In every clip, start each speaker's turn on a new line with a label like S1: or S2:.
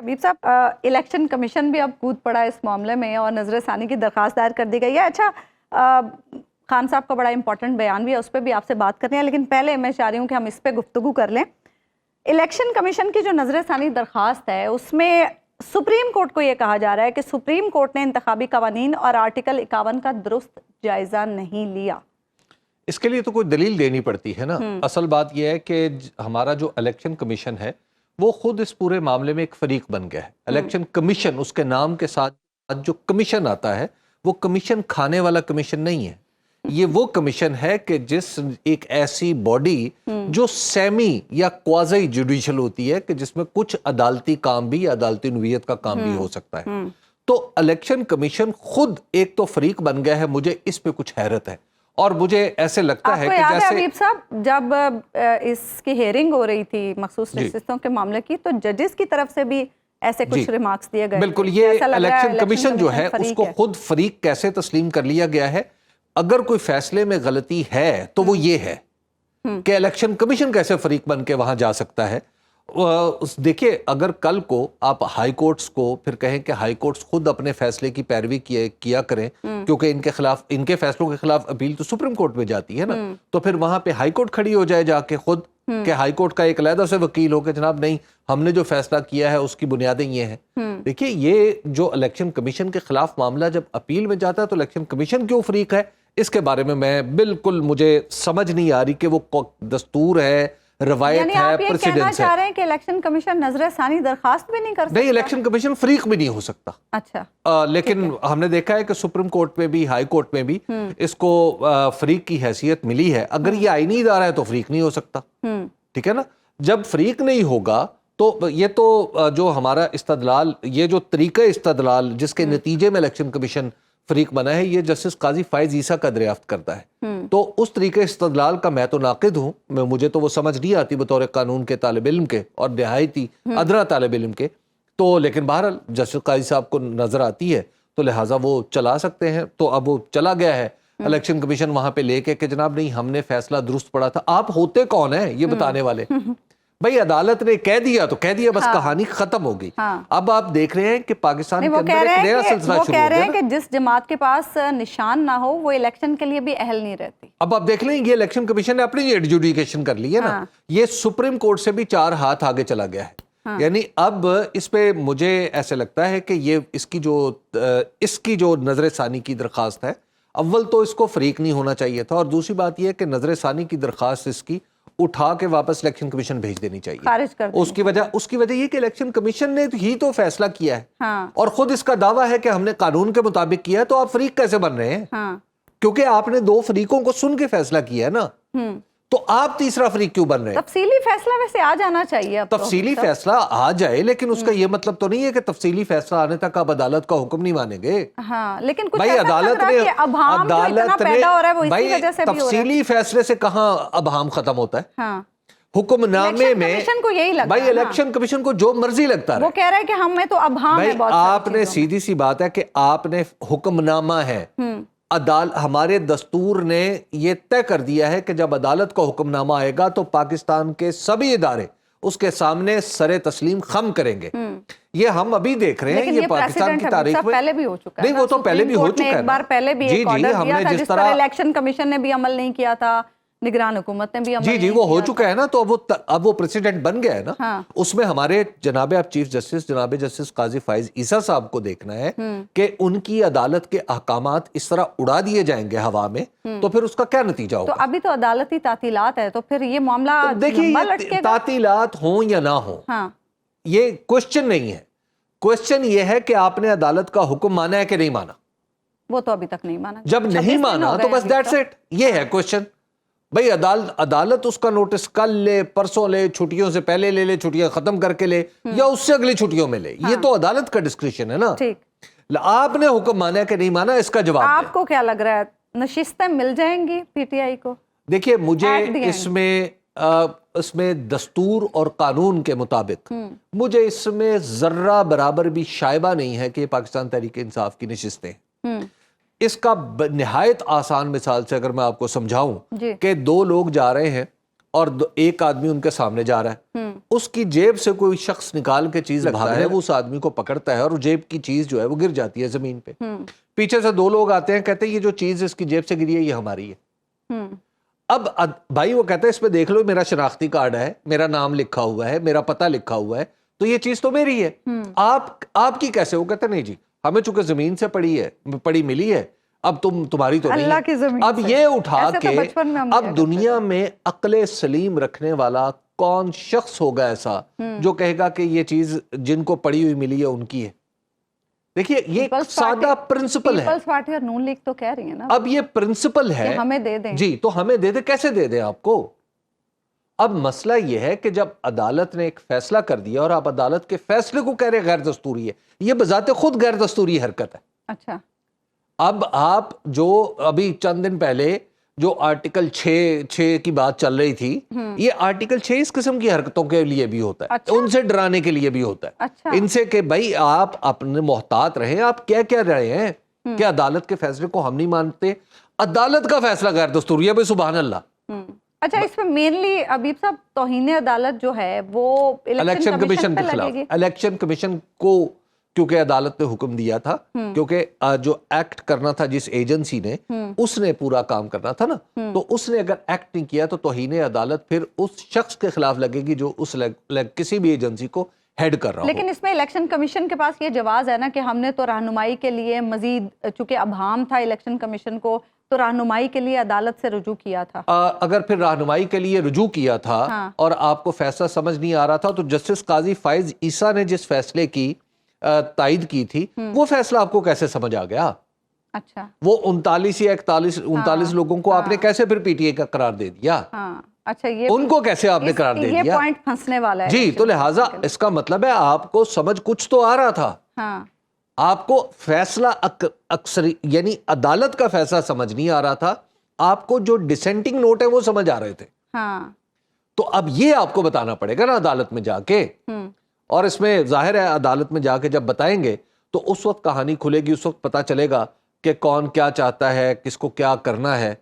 S1: حبیب صاحب election commission بھی اب کود پڑا اس معاملے میں اور نظر ثانی کی درخواست دائر کر دی گئی ہے. اچھا خان صاحب کا بڑا امپورٹنٹ بیان بھی ہے, اس پہ بھی آپ سے بات کرنی ہے, لیکن پہلے میں چاہ رہی ہوں کہ ہم اس پہ گفتگو کر لیں. الیکشن کمیشن کی جو نظر ثانی درخواست ہے اس میں سپریم کورٹ کو یہ کہا جا رہا ہے کہ سپریم کورٹ نے انتخابی قوانین اور آرٹیکل 51 کا درست جائزہ نہیں لیا.
S2: اس کے لیے تو کوئی دلیل دینی پڑتی ہے نا. اصل بات یہ ہے کہ ہمارا جو الیکشن کمیشن ہے وہ خود اس پورے معاملے میں ایک فریق بن گیا ہے. الیکشن کمیشن, اس کے نام کے ساتھ جو کمیشن آتا ہے وہ کمیشن کھانے والا کمیشن نہیں ہے. یہ وہ کمیشن ہے کہ جس ایک ایسی باڈی جو سیمی یا کوازی جوڈیشل ہوتی ہے کہ جس میں کچھ عدالتی کام بھی یا عدالتی نوعیت کا کام بھی ہو سکتا ہے. تو الیکشن کمیشن خود ایک تو فریق بن گیا ہے. مجھے اس پہ کچھ حیرت ہے اور مجھے ایسے لگتا ہے کہ
S1: جیسے
S2: جیسے
S1: حبیب صاحب جب اس کی ہیئرنگ ہو رہی تھی مخصوص نشستوں کے معاملے کی تو ججز کی طرف سے بھی ایسے کچھ ریمارکس دیے گئے.
S2: بالکل, یہ الیکشن کمیشن جو ہے اس کو خود فریق کیسے تسلیم کر لیا گیا ہے. اگر کوئی فیصلے میں غلطی ہے تو وہ یہ ہے کہ الیکشن کمیشن کیسے فریق بن کے وہاں جا سکتا ہے. دیکھیے, اگر کل کو آپ ہائی کورٹس کو پھر کہیں کہ ہائی کورٹس خود اپنے فیصلے کی پیروی کیا کریں کیونکہ ان کے فیصلوں کے خلاف اپیل تو سپریم کورٹ میں جاتی ہے نا, تو پھر وہاں پہ ہائی کورٹ کھڑی ہو جائے جا کے خود کہ ہائی کورٹ کا ایک علیحدہ سے وکیل ہو کہ جناب نہیں, ہم نے جو فیصلہ کیا ہے اس کی بنیادیں یہ ہیں. دیکھیے, یہ جو الیکشن کمیشن کے خلاف معاملہ جب اپیل میں جاتا ہے تو الیکشن کمیشن کیوں فریق ہے, اس کے بارے میں بالکل مجھے سمجھ نہیں آ رہی کہ وہ دستور ہے, روایت ہے,
S1: آپ یہ کہنا
S2: پریسیڈنس
S1: چاہ رہے ہیں کہ الیکشن کمیشن نظر ثانی درخواست بھی نہیں کر سکتا؟
S2: نہیں, الیکشن کمیشن فریق بھی نہیں ہو سکتا.
S1: اچھا,
S2: لیکن ہم نے دیکھا ہے کہ سپریم کورٹ میں بھی ہائی کورٹ میں بھی اس کو فریق کی حیثیت ملی ہے. اگر یہ آئینی ادارہ ہے تو فریق نہیں ہو سکتا. ٹھیک ہے نا. جب فریق نہیں ہوگا تو یہ تو جو ہمارا استدلال, یہ جو طریقہ استدلال جس کے نتیجے میں الیکشن کمیشن فریق بنا ہے, یہ جسٹس قاضی فائز عیسیٰ کا دریافت کرتا ہے. تو اس طریقے استدلال کا میں تو ناقد ہوں, مجھے تو وہ سمجھ نہیں آتی بطور قانون کے طالب علم کے اور نہایتی ادنا طالب علم کے. تو لیکن بہرحال جسٹس قاضی صاحب کو نظر آتی ہے تو لہٰذا وہ چلا سکتے ہیں. تو اب وہ چلا گیا ہے الیکشن کمیشن وہاں پہ لے کے کہ جناب نہیں, ہم نے فیصلہ درست پڑا تھا. آپ ہوتے کون ہیں یہ بتانے والے؟ بھائی عدالت نے کہہ دیا تو کہہ دیا, بس کہانی ختم ہو گئی. اب آپ دیکھ رہے ہیں کہ پاکستان کے اندر ایک نیا سلسلہ شروع ہو گیا.
S1: وہ کہہ رہے ہیں کہ جس جماعت کے پاس نشان نہ ہو وہ الیکشن کے لیے بھی اہل نہیں رہتی.
S2: اب آپ دیکھ لیں, یہ الیکشن کمیشن نے اپنی ایڈجوڈیکیشن کر لی ہے نا. یہ سپریم کورٹ سے بھی 4 ہاتھ آگے چلا گیا ہے. یعنی اب اس پہ مجھے ایسے لگتا ہے کہ یہ اس کی جو نظر ثانی کی درخواست ہے, اول تو اس کو فریق نہیں ہونا چاہیے تھا, اور دوسری بات یہ کہ نظر ثانی کی درخواست اس کی اٹھا کے واپس الیکشن کمیشن بھیج دینی چاہیے.
S1: خارج کر
S2: اس کی وجہ یہ کہ الیکشن کمیشن نے ہی تو فیصلہ کیا ہے اور خود اس کا دعویٰ ہے کہ ہم نے قانون کے مطابق کیا ہے. تو آپ فریق کیسے بن رہے ہیں؟ کیونکہ آپ نے 2 فریقوں کو سن کے فیصلہ کیا ہے نا, تو آپ تیسرا فریق کیوں بن رہے ہیں؟
S1: تفصیلی فیصلہ ویسے آ جانا چاہیے.
S2: تفصیلی فیصلہ آ جائے, لیکن اس کا یہ مطلب تو نہیں ہے کہ تفصیلی فیصلہ آنے تک آپ عدالت کا حکم نہیں مانیں گے.
S1: لیکن کچھ
S2: تفصیلی فیصلے سے کہاں ابہام ختم ہوتا ہے؟ حکم نامے میں بھائی الیکشن کمیشن کو جو مرضی لگتا ہے,
S1: وہ کہہ رہا ہے کہ ہمیں تو ابہام ہے.
S2: آپ نے سیدھی سی بات ہے کہ آپ نے حکم نامہ ہے, ہمارے دستور نے یہ طے کر دیا ہے کہ جب عدالت کا حکم نامہ آئے گا تو پاکستان کے سبھی ادارے اس کے سامنے سر تسلیم خم کریں گے. یہ ہم ابھی دیکھ رہے ہیں, یہ پاکستان کی تاریخ میں
S1: پہلے بھی ہو چکا ہے.
S2: نہیں, وہ تو پہلے بھی ہو چکا ہے.
S1: ایک بار پہلے بھی ایک آرڈر دیا تھا جس پر الیکشن کمیشن نے بھی عمل نہیں کیا تھا, نگران حکومت نے بھی عمل نہیں کیا.
S2: وہ ہو چکا ہے نا, تو اب وہ پریسیڈنٹ بن گیا ہے نا. اس میں ہمارے جناب چیف جسٹس جناب جسٹس قاضی فائز عیسیٰ صاحب کو دیکھنا ہے کہ ان کی عدالت کے احکامات اس طرح اڑا دیے جائیں گے ہوا میں, تو پھر اس کا کیا نتیجہ ہوگا؟
S1: تو ابھی تو عدالتی تعطیلات ہے, تو پھر یہ معاملہ
S2: دیکھیے, تعطیلات ہوں یا نہ ہوں یہ کوشچن نہیں ہے. کوشچن یہ ہے کہ آپ نے عدالت کا حکم مانا ہے کہ نہیں مانا.
S1: وہ تو ابھی تک نہیں مانا.
S2: جب نہیں مانا تو بس دیٹس اٹ, یہ ہے کوشچن. بھئی عدالت اس کا نوٹس کل لے, پرسوں لے, چھٹیوں سے پہلے لے لے, چھٹیاں ختم کر کے لے, یا اس سے اگلی چھٹیوں میں لے, یہ تو عدالت کا ڈسکریشن ہے نا. آپ نے حکم مانا ہے کہ نہیں مانا, اس کا جواب دیں.
S1: آپ کو کیا لگ رہا ہے نشستیں مل جائیں گی پی ٹی آئی کو؟
S2: دیکھیے, مجھے اس میں دستور اور قانون کے مطابق مجھے اس میں ذرہ برابر بھی شائبہ نہیں ہے کہ یہ پاکستان تحریک انصاف کی نشستیں. اس کا نہایت آسان مثال سے اگر میں آپ کو سمجھاؤں کہ 2 لوگ جا رہے ہیں اور ایک آدمی ان کے سامنے جا رہا ہے, اس کی جیب سے کوئی شخص نکال کے چیز بھاگتا ہے, وہ اس آدمی کو پکڑتا ہے اور جیب کی چیز جو ہے وہ گر جاتی ہے زمین پہ. پیچھے سے 2 لوگ آتے ہیں, کہتے ہیں یہ جو چیز اس کی جیب سے گری ہے یہ ہماری ہے. اب بھائی وہ کہتا ہے اس پہ دیکھ لو میرا شناختی کارڈ ہے, میرا نام لکھا ہوا ہے, میرا پتہ لکھا ہوا ہے, تو یہ چیز تو میری ہے. آپ کی کیسے؟ وہ کہتا ہے نہیں جی ہمیں چونکہ زمین سے پڑی ملی ہے, اب تمہاری تو نہیں ہے. اب یہ اٹھا کے اب دنیا میں عقل سلیم رکھنے والا کون شخص ہوگا ایسا جو کہے گا کہ یہ چیز جن کو پڑی ہوئی ملی ہے ان کی ہے؟ دیکھیے یہ ایک سادہ پرنسپل ہے.
S1: پیپلز پارٹی اور نون لیگ تو کہہ رہی ہے نا
S2: اب یہ پرنسپل ہے
S1: ہمیں دے دیں.
S2: جی تو ہمیں دے دیں, کیسے دے دیں آپ کو؟ اب مسئلہ یہ ہے کہ جب عدالت نے ایک فیصلہ کر دیا اور آپ عدالت کے فیصلے کو کہہ رہے غیر دستوری ہے, یہ بذات خود غیر دستوری حرکت ہے.
S1: اچھا
S2: اب آپ جو ابھی چند دن پہلے جو آرٹیکل 6 کی بات چل رہی تھی, یہ آرٹیکل 6 اس قسم کی حرکتوں کے لیے بھی ہوتا ہے. ان سے ڈرانے کے لیے بھی ہوتا ہے. ان سے کہ بھائی آپ اپنے محتاط رہیں. آپ کیا رہے ہیں کہ عدالت کے فیصلے کو ہم نہیں مانتے, عدالت کا فیصلہ غیر دستوری ہے. بھائی سبحان اللہ.
S1: اچھا اس میں مینلی ابیب صاحب توہین عدالت جو ہے وہ
S2: الیکشن کمیشن کے خلاف, الیکشن کمیشن کو کیونکہ عدالت نے حکم دیا تھا, کیونکہ جو ایکٹ کرنا تھا جس ایجنسی نے, اس نے پورا کام کرنا تھا نا, تو اس نے اگر ایکٹ نہیں کیا تو توہین عدالت پھر اس شخص کے خلاف لگے گی جو اس کسی بھی ایجنسی کو ہیڈ کر رہا ہو.
S1: لیکن اس میں الیکشن کمیشن کے پاس یہ جواز ہے نا کہ ہم نے تو رہنمائی کے لیے مزید, چونکہ ابہام تھا الیکشن کمیشن کو, تو رہنمائی کے لیے عدالت سے رجوع کیا تھا.
S2: اگر پھر رہنمائی کے لیے رجوع کیا تھا اور آپ کو فیصلہ سمجھ نہیں آ رہا تھا, تو جسٹس قاضی فائز عیسیٰ نے جس فیصلے کی تائید کی تھی وہ فیصلہ آپ کو کیسے سمجھ آ گیا؟
S1: اچھا
S2: وہ 39 یا 39 لوگوں کو آپ نے کیسے پھر پی ٹی اے کا قرار دے دیا؟
S1: اچھا یہ
S2: ان کو کیسے آپ نے قرار دے دیا؟
S1: یہ پوائنٹ پھنسنے والا ہے
S2: جی. تو لہٰذا اس کا مطلب ہے آپ کو سمجھ کچھ تو آ رہا تھا, آپ کو فیصلہ اکثر یعنی عدالت کا فیصلہ سمجھ نہیں آ رہا تھا, آپ کو جو ڈسینٹنگ نوٹ ہے وہ سمجھ آ رہے تھے. تو اب یہ آپ کو بتانا پڑے گا نا عدالت میں جا کے, اور اس میں ظاہر ہے عدالت میں جا کے جب بتائیں گے تو اس وقت کہانی کھلے گی, اس وقت پتا چلے گا کہ کون کیا چاہتا ہے, کس کو کیا کرنا ہے.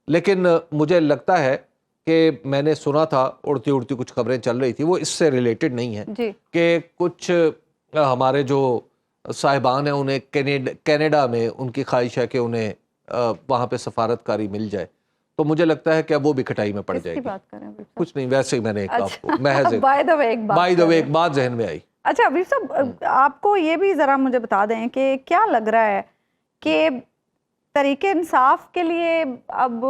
S2: لیکن مجھے لگتا ہے کہ میں نے سنا تھا اڑتی اڑتی کچھ خبریں چل رہی تھی, وہ اس سے ریلیٹڈ نہیں ہیں, کہ کچھ ہمارے جو صاحبان ہیں انہیں کینیڈا میں ان کی خواہش ہے کہ انہیں وہاں پہ سفارتکاری مل جائے, تو مجھے لگتا ہے کہ اب وہ بھی کٹائی میں پڑ جائے گی. کچھ نہیں, ویسے ہی میں نے بائی دا وے ایک بات ذہن میں آئی.
S1: اچھا ابھی صاحب آپ کو یہ بھی ذرا مجھے بتا دیں کہ کیا لگ رہا ہے کہ تحریک انصاف کے لیے اب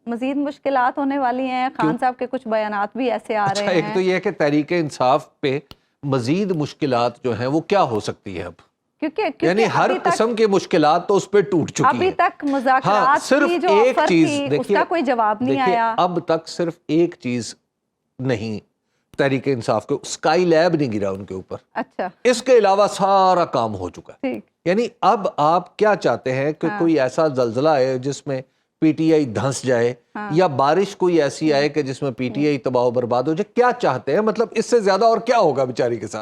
S1: مزید مشکلات ہونے والی ہیں؟ خان صاحب کے کچھ بیانات بھی ایسے آ رہے ہیں.
S2: ایک تو یہ ہے کہ تحریک انصاف پہ مزید مشکلات جو ہیں وہ کیا ہو سکتی ہے اب, یعنی ہر قسم کی مشکلات تو اس پہ ٹوٹ چکی ہیں.
S1: ابھی تک مذاکرات کی جو آفر تھی اس کا کوئی جواب نہیں آیا.
S2: اب تک صرف ایک چیز نہیں, تحریک انصاف کو اسکائی لیب نہیں گرا ان کے اوپر.
S1: اچھا
S2: اس کے علاوہ سارا کام ہو چکا ہے. یعنی اب آپ کیا چاہتے ہیں کہ کوئی ایسا زلزلہ آئے جس میں پی ٹی آئی دھنس جائے, یا بارش کوئی ایسی آئے کہ جس میں پی ٹی آئی تباہ و برباد ہو جائے؟ کیا چاہتے ہیں؟ مطلب اس سے زیادہ اور کیا ہوگا بیچاری کے ساتھ؟